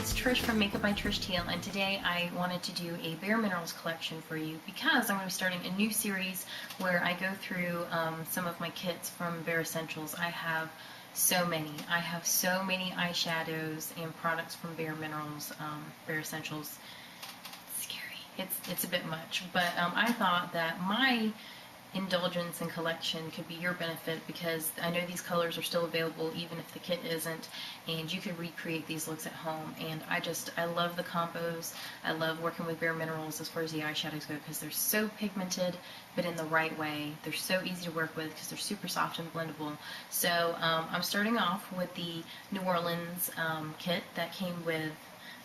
it's Trish from Makeup by Trish Teal, and today I wanted to do a Bare Minerals collection for you because I'm going to be starting a new series where I go through some of my kits from Bare Essentials. I have so many. I have so many eyeshadows and products from Bare Minerals, Bare Essentials. It's scary. It's a bit much, but I thought that my indulgence and collection could be your benefit because I know these colors are still available even if the kit isn't, and you could recreate these looks at home. And I love the combos. I love working with Bare Minerals as far as the eyeshadows go because they're so pigmented but in the right way. They're so easy to work with because they're super soft and blendable. So I'm starting off with the New Orleans kit that came with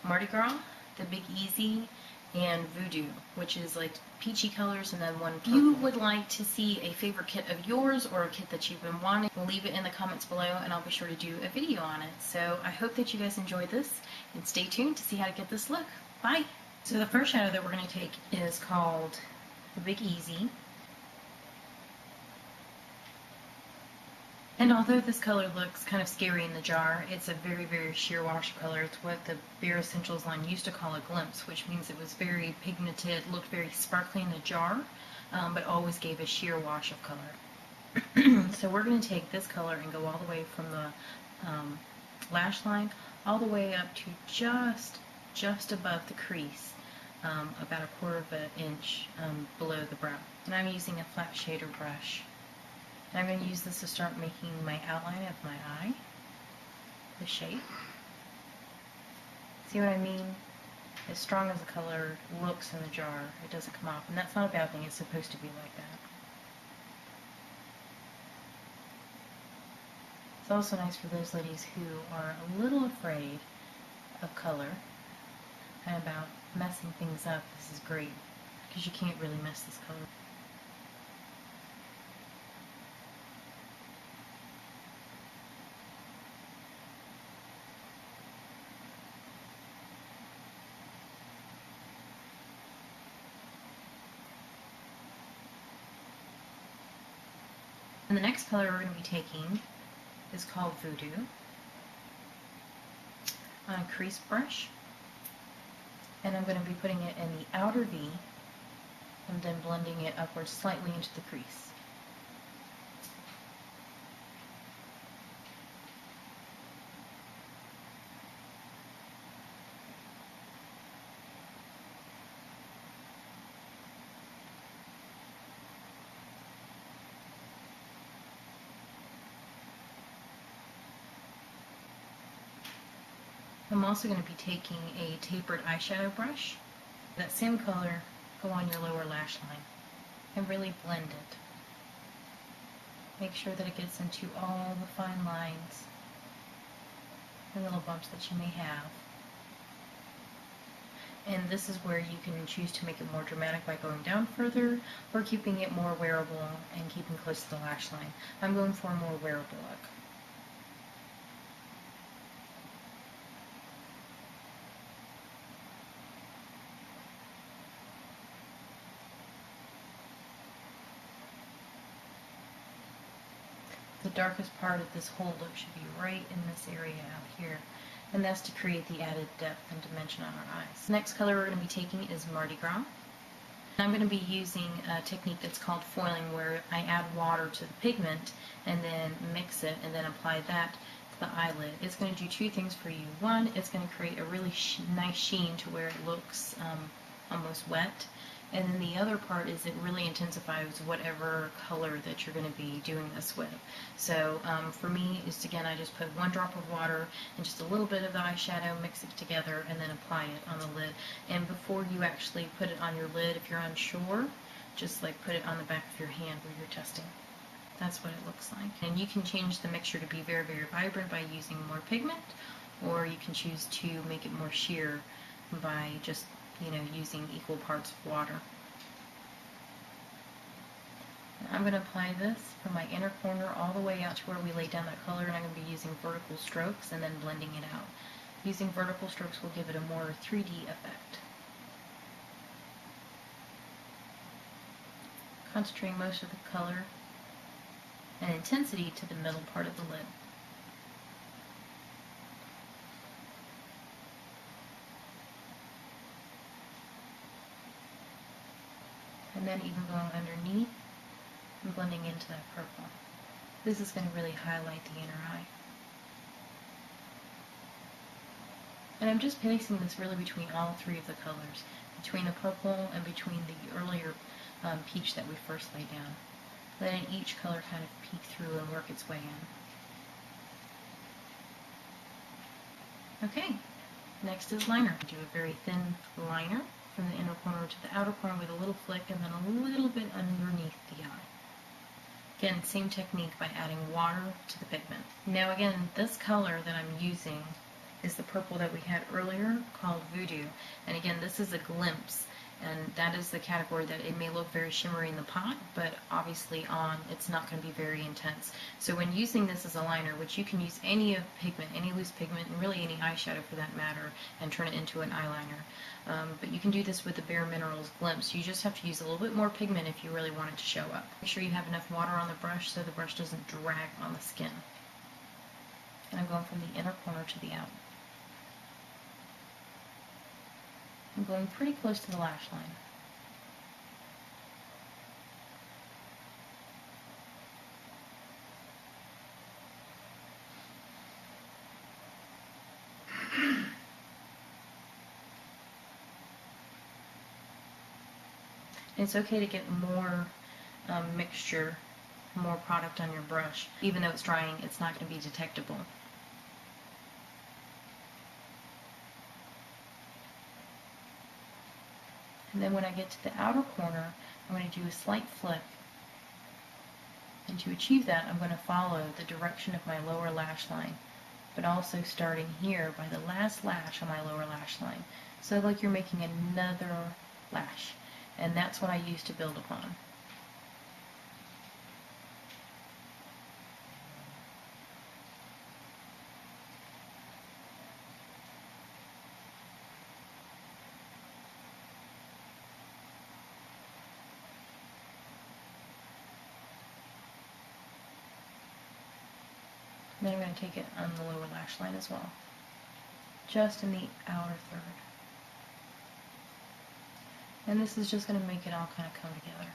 Mardi Gras, the Big Easy, and Voodoo, which is like peachy colors and then one purple. If you would like to see a favorite kit of yours or a kit that you've been wanting, leave it in the comments below and I'll be sure to do a video on it. So I hope that you guys enjoyed this and stay tuned to see how to get this look. Bye! So the first shadow that we're going to take is called the Big Easy. And although this color looks kind of scary in the jar, it's a very, very sheer wash color. It's what the Bare Essentials line used to call a glimpse, which means it was very pigmented, looked very sparkly in the jar, but always gave a sheer wash of color. So we're going to take this color and go all the way from the lash line all the way up to just above the crease, about 1/4 inch below the brow. And I'm using a flat shader brush. And I'm going to use this to start making my outline of my eye, the shape. See what I mean? As strong as the color looks in the jar, it doesn't come off. And that's not a bad thing, it's supposed to be like that. It's also nice for those ladies who are a little afraid of color and about messing things up. This is great, because you can't really mess this color. And the next color we're going to be taking is called Voodoo, on a crease brush, and I'm going to be putting it in the outer V and then blending it upwards slightly into the crease. I'm also going to be taking a tapered eyeshadow brush. That same color, go on your lower lash line and really blend it. Make sure that it gets into all the fine lines and little bumps that you may have. And this is where you can choose to make it more dramatic by going down further or keeping it more wearable and keeping close to the lash line. I'm going for a more wearable look. The darkest part of this whole look should be right in this area out here, and that's to create the added depth and dimension on our eyes. The next color we're going to be taking is Mardi Gras. I'm going to be using a technique that's called foiling, where I add water to the pigment and then mix it and then apply that to the eyelid. It's going to do two things for you. One, it's going to create a really nice sheen to where it looks almost wet. And then the other part is it really intensifies whatever color that you're going to be doing this with. So for me, is again, I just put 1 drop of water and just a little bit of the eyeshadow, mix it together, and then apply it on the lid. And before you actually put it on your lid, if you're unsure, just like put it on the back of your hand where you're testing. That's what it looks like. And you can change the mixture to be very, very vibrant by using more pigment, or you can choose to make it more sheer by just using equal parts of water. I'm going to apply this from my inner corner all the way out to where we laid down that color, and I'm going to be using vertical strokes and then blending it out. Using vertical strokes will give it a more 3D effect. Concentrating most of the color and intensity to the middle part of the lid. then even going underneath and blending into that purple. This is going to really highlight the inner eye. And I'm just placing this really between all three of the colors, between the purple and between the earlier peach that we first laid down. Letting each color kind of peek through and work its way in. Okay, next is liner. Do a very thin liner from the inner corner to the outer corner with a little flick and then a little bit underneath the eye. Again, same technique by adding water to the pigment. Now again, this color that I'm using is the purple that we had earlier called Voodoo. And again, this is a glimpse, and that is the category that it may look very shimmery in the pot, but obviously on it's not going to be very intense. So when using this as a liner, which you can use any pigment, any loose pigment, and really any eyeshadow for that matter, and turn it into an eyeliner. But you can do this with the Bare Minerals Glimpse. You just have to use a little bit more pigment if you really want it to show up. Make sure you have enough water on the brush so the brush doesn't drag on the skin. And I'm going from the inner corner to the outer. I'm going pretty close to the lash line. It's okay to get more mixture, more product on your brush. Even though it's drying, it's not going to be detectable. And then when I get to the outer corner, I'm going to do a slight flip. And to achieve that, I'm going to follow the direction of my lower lash line, but also starting here by the last lash on my lower lash line. So like you're making another lash. And that's what I use to build upon. Then I'm going to take it on the lower lash line as well, just in the outer third. And this is just going to make it all kind of come together.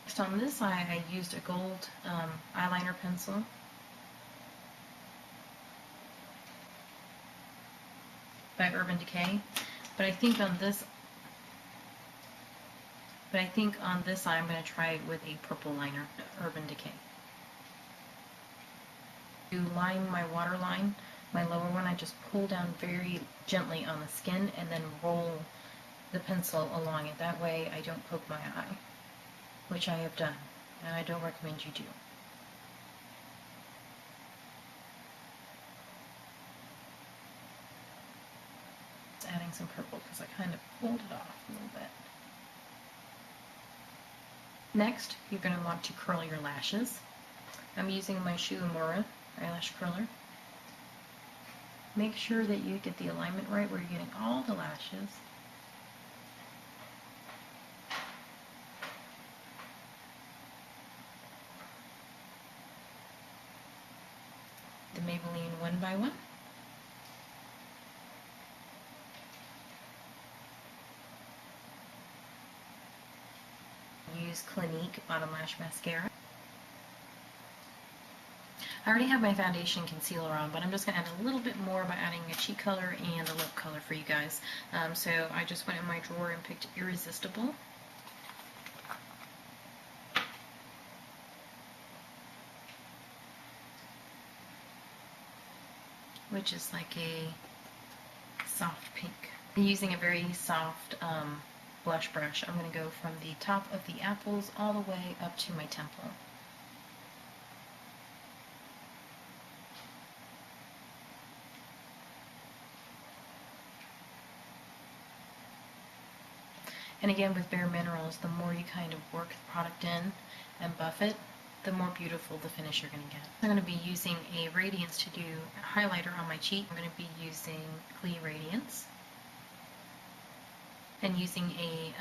Next on this eye, I used a gold eyeliner pencil. By Urban Decay. But I think on this eye I'm going to try it with a purple liner, Urban Decay. To line my waterline, my lower one, I just pull down very gently on the skin and then roll the pencil along it. That way I don't poke my eye, which I have done, and I don't recommend you do. Just adding some purple because I kind of pulled it off a little bit. Next, you're going to want to curl your lashes. I'm using my Shuimura eyelash curler. Make sure that you get the alignment right where you're getting all the lashes. The Maybelline 1x1. Use Clinique Bottom Lash Mascara. I already have my foundation concealer on, but I'm just going to add a little bit more by adding a cheek color and a lip color for you guys. So I just went in my drawer and picked Irresistible. Which is like a soft pink. Using a very soft blush brush, I'm going to go from the top of the apples all the way up to my temple. And again, with Bare Minerals, the more you kind of work the product in and buff it, the more beautiful the finish you're going to get. I'm going to be using a Radiance to do a highlighter on my cheek. I'm going to be using Clee Radiance. And using a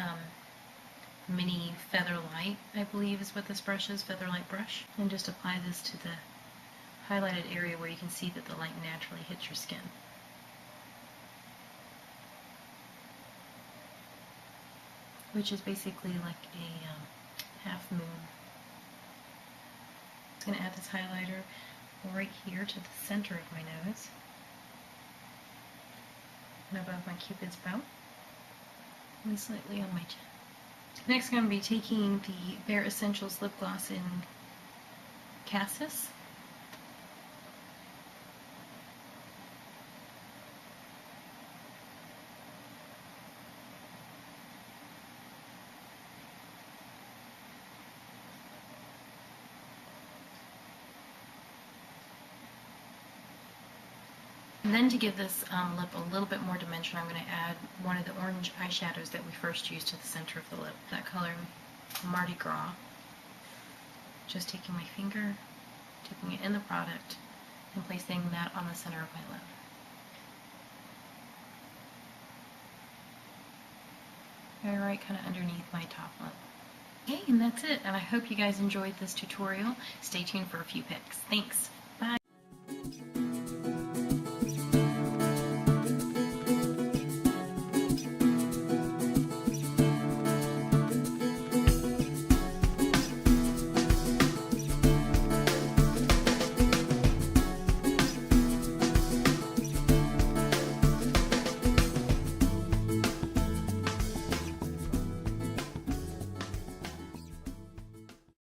mini Featherlight, I believe is what this brush is, Featherlight brush. And just apply this to the highlighted area where you can see that the light naturally hits your skin. which is basically like a half moon. It's going to add this highlighter right here to the center of my nose and above my cupid's bow and slightly on my chin. Next, I'm going to be taking the Bare Essentials lip gloss in Cassis. And then to give this lip a little bit more dimension, I'm going to add one of the orange eyeshadows that we first used to the center of the lip. That color, Mardi Gras. Just taking my finger, dipping it in the product, and placing that on the center of my lip. Right kind of underneath my top lip. Okay, and that's it. And I hope you guys enjoyed this tutorial. Stay tuned for a few pics. Thanks.